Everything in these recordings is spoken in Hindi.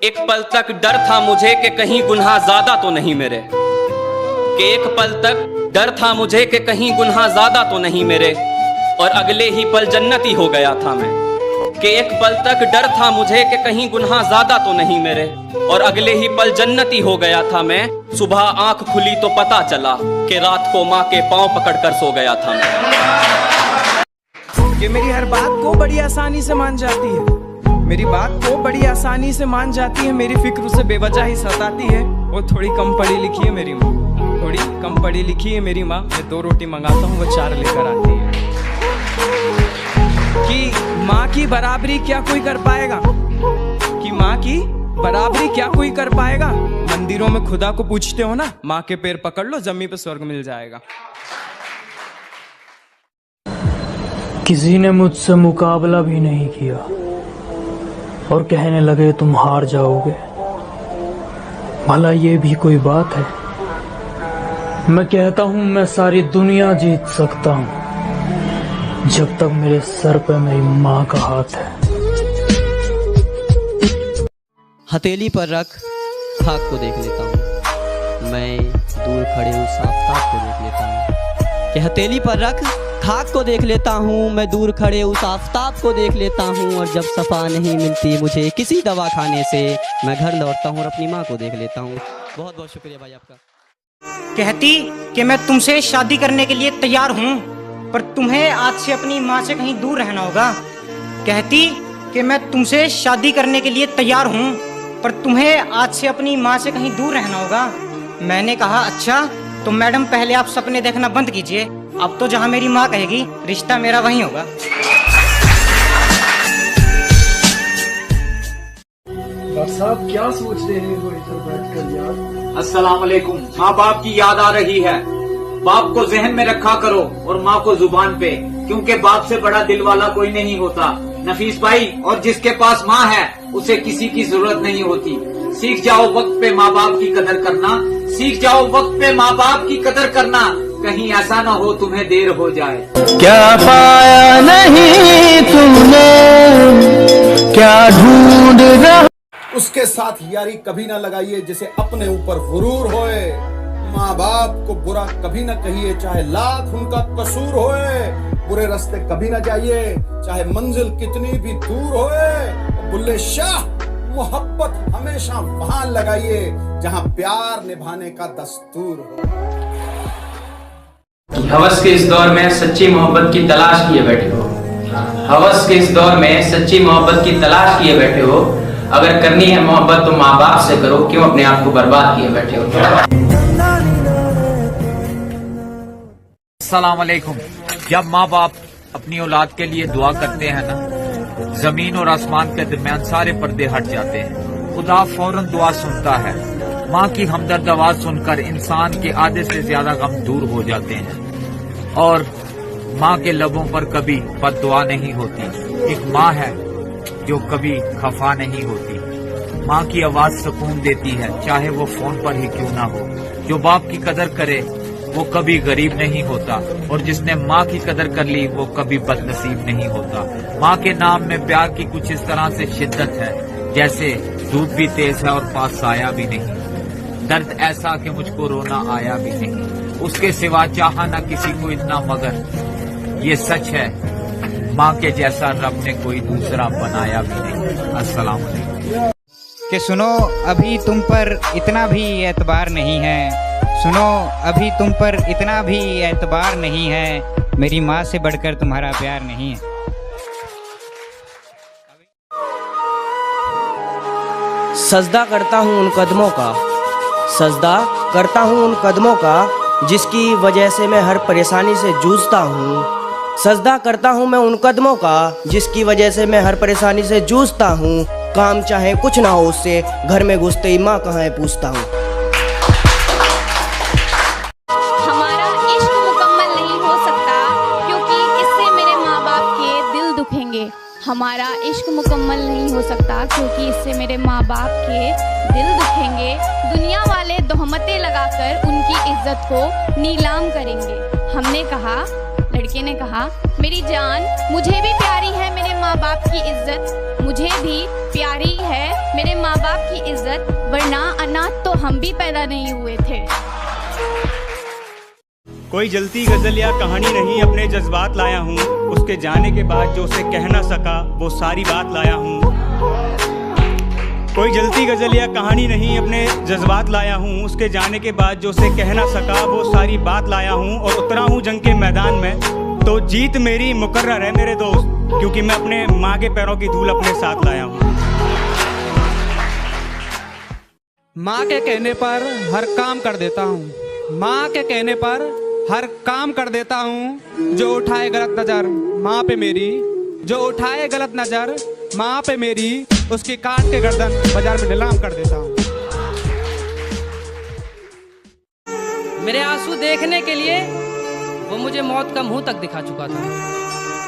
एक पल तक डर था मुझे कि कहीं गुनाह ज्यादा तो नहीं मेरे, कि एक पल तक डर था मुझे कि कहीं गुनाह ज्यादा तो नहीं मेरे, और अगले ही पल जन्नती हो गया था मैं। कि एक पल तक डर था मुझे कि कहीं गुनाह ज्यादा तो नहीं मेरे, और अगले ही पल जन्नती हो गया था मैं। सुबह आंख खुली तो पता चला कि रात को माँ के पांव पकड़कर सो गया था मैं। कि मेरी हर बात को बड़ी आसानी से मान जाती है, मेरी बात को बड़ी आसानी से मान जाती है, मेरी फिक्र उसे बेवजह ही सताती है। वो थोड़ी कम पढ़ी लिखी है मेरी माँ, थोड़ी कम पढ़ी लिखी है मेरी माँ। मैं 2 रोटी मंगाता हूँ, वो 4 लेकर आती है। कि माँ की बराबरी क्या कोई कर पाएगा, कि माँ की बराबरी क्या कोई कर पाएगा। मंदिरों में खुदा को पूछते हो ना, माँ के पैर पकड़ लो, जमीन पे स्वर्ग मिल जाएगा। किसी ने मुझसे मुकाबला भी नहीं किया और कहने लगे तुम हार जाओगे। भला ये भी कोई बात है? मैं कहता हूं मैं सारी दुनिया जीत सकता हूं जब तक मेरे सर पे मेरी माँ का हाथ है। हथेली पर रख खाक को देख लेता हूँ, मैं दूर खड़े उस आफताब को देख लेता हूँ। कि हथेली पर रख खाक को देख लेता हूँ, मैं दूर खड़े उस आफताब को देख लेता हूँ। और जब सफा नहीं मिलती मुझे किसी दवा खाने से, मैं घर लौटता हूँ और अपनी माँ को देख लेता हूँ। बहुत बहुत शुक्रिया भाई आपका। कहती कि मैं तुमसे शादी करने के लिए तैयार हूँ, पर तुम्हें आज से अपनी माँ से कहीं दूर रहना होगा। कहती कि मैं तुमसे शादी करने के लिए तैयार हूँ, पर तुम्हें आज से अपनी माँ से कहीं दूर रहना होगा। मैंने कहा अच्छा, तो मैडम पहले आप सपने देखना बंद कीजिए, अब तो जहाँ मेरी माँ कहेगी रिश्ता मेरा वहीं होगा। डॉक्टर साहब क्या सोच रहे हैं वो इधर बैठकर यार? अस्सलाम वालेकुम। माँ बाप की याद आ रही है, बाप को जहन में रखा करो और माँ को जुबान पे, क्योंकि बाप से बड़ा दिल वाला कोई नहीं होता नफीस भाई। और जिसके पास माँ है उसे किसी की जरूरत नहीं होती। सीख जाओ वक्त पे माँ बाप की कदर करना, सीख जाओ वक्त पे माँ बाप की कदर करना, कहीं ऐसा ना हो तुम्हें देर हो जाए। क्या पाया नहीं तुमने, क्या ढूंढ रहा। उसके साथ यारी कभी ना लगाइए जिसे अपने ऊपर गुरूर होए। माँ बाप को बुरा कभी ना कहिए चाहे लाख उनका कसूर होए। बुरे रास्ते कभी ना जाइए चाहे मंजिल कितनी भी दूर होए। बुल्ले शाह मोहब्बत हमेशा वहां लगाइए जहां प्यार निभाने का दस्तूर हो। हवस के इस दौर में सच्ची मोहब्बत की तलाश किए बैठे हो, हवस के इस दौर में सच्ची मोहब्बत की तलाश किए बैठे हो। अगर करनी है मोहब्बत तो माँ बाप से करो, क्यों अपने आप को बर्बाद किए बैठे हो। अस्सलाम वालेकुम। जब माँ बाप अपनी औलाद के लिए दुआ करते हैं ना, जमीन और आसमान के दरमियान सारे पर्दे हट जाते हैं। खुदा फौरन दुआ सुनता है। माँ की हमदर्द आवाज सुनकर इंसान के आधे से ज्यादा गम दूर हो जाते हैं। और माँ के लबों पर कभी बद्दुआ नहीं होती। एक माँ है जो कभी खफा नहीं होती। माँ की आवाज सुकून देती है, चाहे वो फोन पर ही क्यों ना हो। जो बाप की कदर करे वो कभी गरीब नहीं होता, और जिसने माँ की कदर कर ली वो कभी बदनसीब नहीं होता। माँ के नाम में प्यार की कुछ इस तरह से शिद्दत है, जैसे दूध भी तेज है और पास आया भी नहीं। दर्द ऐसा कि मुझको रोना आया भी नहीं। उसके सिवा चाहा ना किसी को इतना, मगर ये सच है माँ के जैसा रब ने कोई दूसरा बनाया भी नहीं। अस्सलाम वालेकुम। कि सुनो अभी तुम पर इतना भी एतबार नहीं है, सुनो अभी तुम पर इतना भी एतबार नहीं है, मेरी माँ से बढ़कर तुम्हारा प्यार नहीं है। सजदा करता हूँ उन कदमों का, सजदा करता हूँ उन कदमों का, जिसकी वजह से मैं हर परेशानी से जूझता हूँ। सजदा करता हूँ मैं उन कदमों का, जिसकी वजह से मैं हर परेशानी से जूझता हूँ। काम चाहे कुछ ना हो उससे, घर में घुसते ही माँ कहाँ है पूछता हूँ। हमारा इश्क मुकम्मल नहीं हो सकता, क्योंकि इससे मेरे माँ बाप के दिल दुखेंगे। हमारा इश्क मुकम्मल नहीं हो सकता, क्योंकि इससे मेरे माँ बाप के दिल दुखेंगे। दुनिया वाले तोहमतें लगाकर उनकी इज्जत को नीलाम करेंगे। हमने कहा, लड़के ने कहा, मेरी जान मुझे भी प्यारी है मेरे माँ बाप की इज्जत मुझे भी प्यारी है, मेरे माँ बाप की इज्जत, वरना अनाथ तो हम भी पैदा नहीं हुए थे। कोई जलती गजल या कहानी नहीं, अपने जज्बात लाया हूँ। उसके जाने के बाद जो उसे कह ना सका वो सारी बात लाया हूँ। कोई जलती गजल या कहानी नहीं, अपने जज्बात लाया हूँ। उसके जाने के बाद जो उसे कह ना सका वो सारी बात लाया हूँ। और उतरा हूँ जंग के मैदान में तो जीत मेरी मुकर्रर है मेरे दोस्त, क्योंकि मैं अपने माँ के पैरों की धूल अपने साथ लाया हूँ। माँ के कहने पर हर काम कर देता हूँ, माँ के कहने पर हर काम कर देता हूँ। जो उठाए गलत नजर माँ पे मेरी, जो उठाए गलत नजर माँ पे मेरी, उसकी काट के गर्दन बाजार में नीलाम कर देता हूँ। मेरे आंसू देखने के लिए वो मुझे मौत का मुंह तक दिखा चुका था।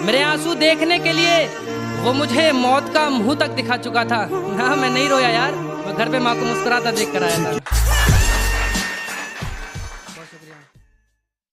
मेरे आंसू देखने के लिए वो मुझे मौत का मुंह तक दिखा चुका था। ना मैं नहीं रोया यार, मैं घर पे माँ को मुस्कुराता देख कर आया था।